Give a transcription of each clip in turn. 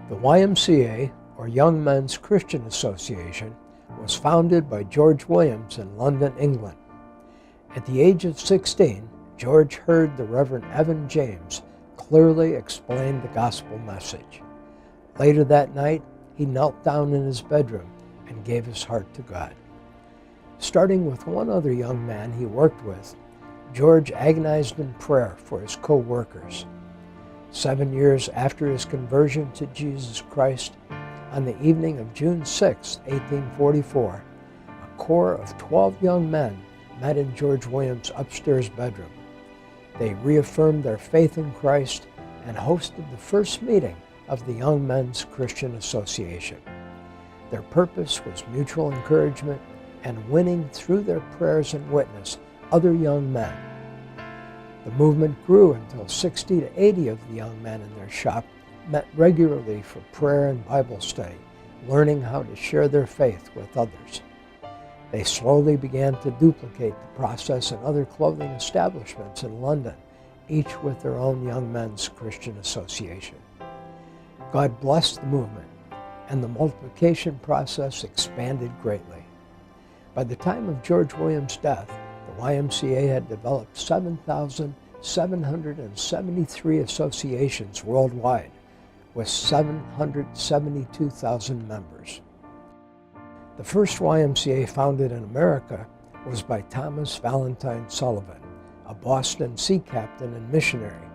The YMCA, or Young Men's Christian Association, was founded by George Williams in London, England. At the age of 16, George heard the Reverend Evan James clearly explain the gospel message. Later that night, he knelt down in his bedroom and gave his heart to God. Starting with one other young man he worked with, George agonized in prayer for his co-workers. 7 years after his conversion to Jesus Christ, on the evening of June 6, 1844, a corps of 12 young men met in George Williams' upstairs bedroom. They reaffirmed their faith in Christ and hosted the first meeting of the Young Men's Christian Association. Their purpose was mutual encouragement and winning through their prayers and witness other young men. The movement grew until 60 to 80 of the young men in their shop met regularly for prayer and Bible study, learning how to share their faith with others. They slowly began to duplicate the process in other clothing establishments in London, each with their own Young Men's Christian Association. God blessed the movement, and the multiplication process expanded greatly. By the time of George Williams' death, the YMCA had developed 7,773 associations worldwide, with 772,000 members. The first YMCA founded in America was by Thomas Valentine Sullivan, a Boston sea captain and missionary.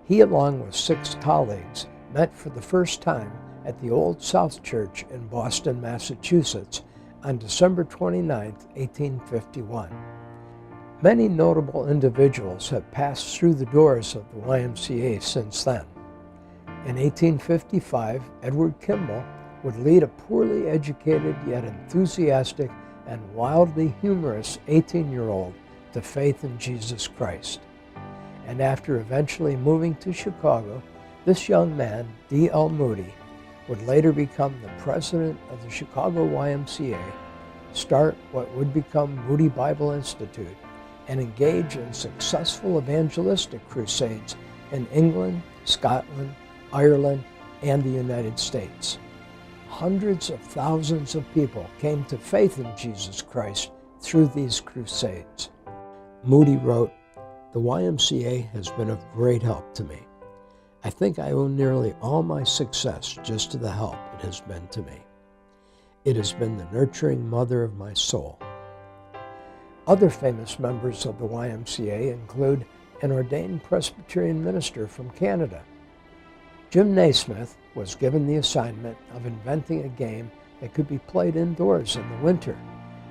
He, along with 6 colleagues, met for the first time at the Old South Church in Boston, Massachusetts on December 29, 1851. Many notable individuals have passed through the doors of the YMCA since then. In 1855, Edward Kimball would lead a poorly educated yet enthusiastic and wildly humorous 18-year-old to faith in Jesus Christ. And after eventually moving to Chicago, this young man, D.L. Moody, would later become the president of the Chicago YMCA, start what would become Moody Bible Institute, and engage in successful evangelistic crusades in England, Scotland, Ireland, and the United States. Hundreds of thousands of people came to faith in Jesus Christ through these crusades. Moody wrote, "The YMCA has been of great help to me. I think I owe nearly all my success just to the help it has been to me. It has been the nurturing mother of my soul." Other famous members of the YMCA include an ordained Presbyterian minister from Canada. Jim Naismith was given the assignment of inventing a game that could be played indoors in the winter,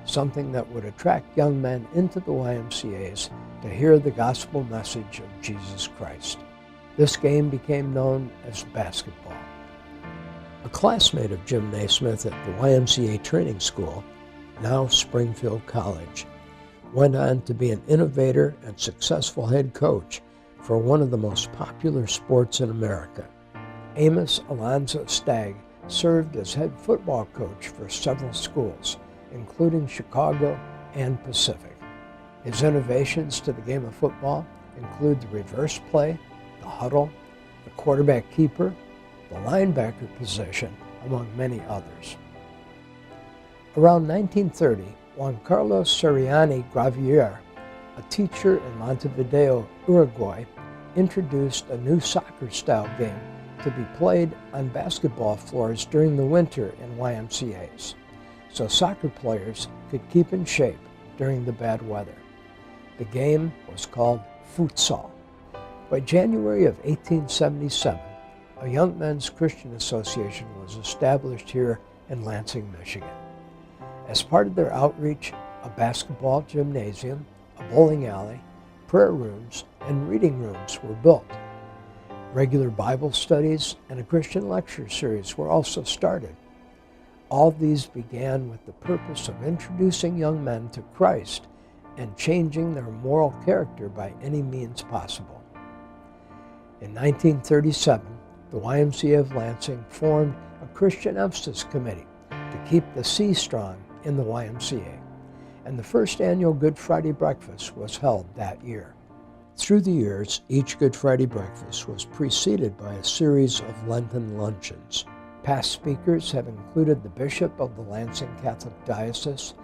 something that would attract young men into the YMCAs to hear the gospel message of Jesus Christ. This game became known as basketball. A classmate of Jim Naismith at the YMCA training school, now Springfield College, went on to be an innovator and successful head coach for one of the most popular sports in America. Amos Alonzo Stagg served as head football coach for several schools, including Chicago and Pacific. His innovations to the game of football include the reverse play, the huddle, the quarterback keeper, the linebacker position, among many others. Around 1930, Juan Carlos Soriani Gravier, a teacher in Montevideo, Uruguay, introduced a new soccer-style game to be played on basketball floors during the winter in YMCAs, so soccer players could keep in shape during the bad weather. The game was called futsal. By January of 1877, a Young Men's Christian Association was established here in Lansing, Michigan. As part of their outreach, a basketball gymnasium, a bowling alley, prayer rooms, and reading rooms were built. Regular Bible studies and a Christian lecture series were also started. All these began with the purpose of introducing young men to Christ and changing their moral character by any means possible. In 1937, the YMCA of Lansing formed a Christian Emphasis Committee to keep the C strong in the YMCA, and the first annual Good Friday breakfast was held that year. Through the years, each Good Friday breakfast was preceded by a series of Lenten luncheons. Past speakers have included the Bishop of the Lansing Catholic Diocese,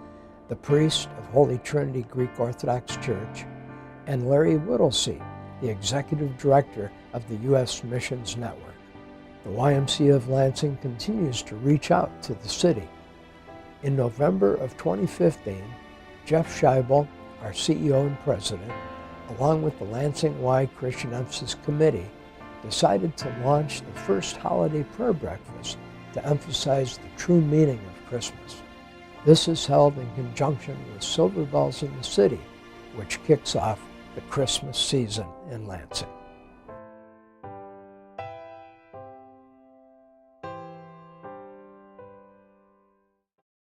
the priest of Holy Trinity Greek Orthodox Church, and Larry Whittlesey, the Executive Director of the U.S. Missions Network. The YMCA of Lansing continues to reach out to the city. In November of 2015, Jeff Scheibel, our CEO and President, along with the Lansing Y Christian Emphasis Committee, decided to launch the first holiday prayer breakfast to emphasize the true meaning of Christmas. This is held in conjunction with Silver Bells in the City, which kicks off the Christmas season in Lansing.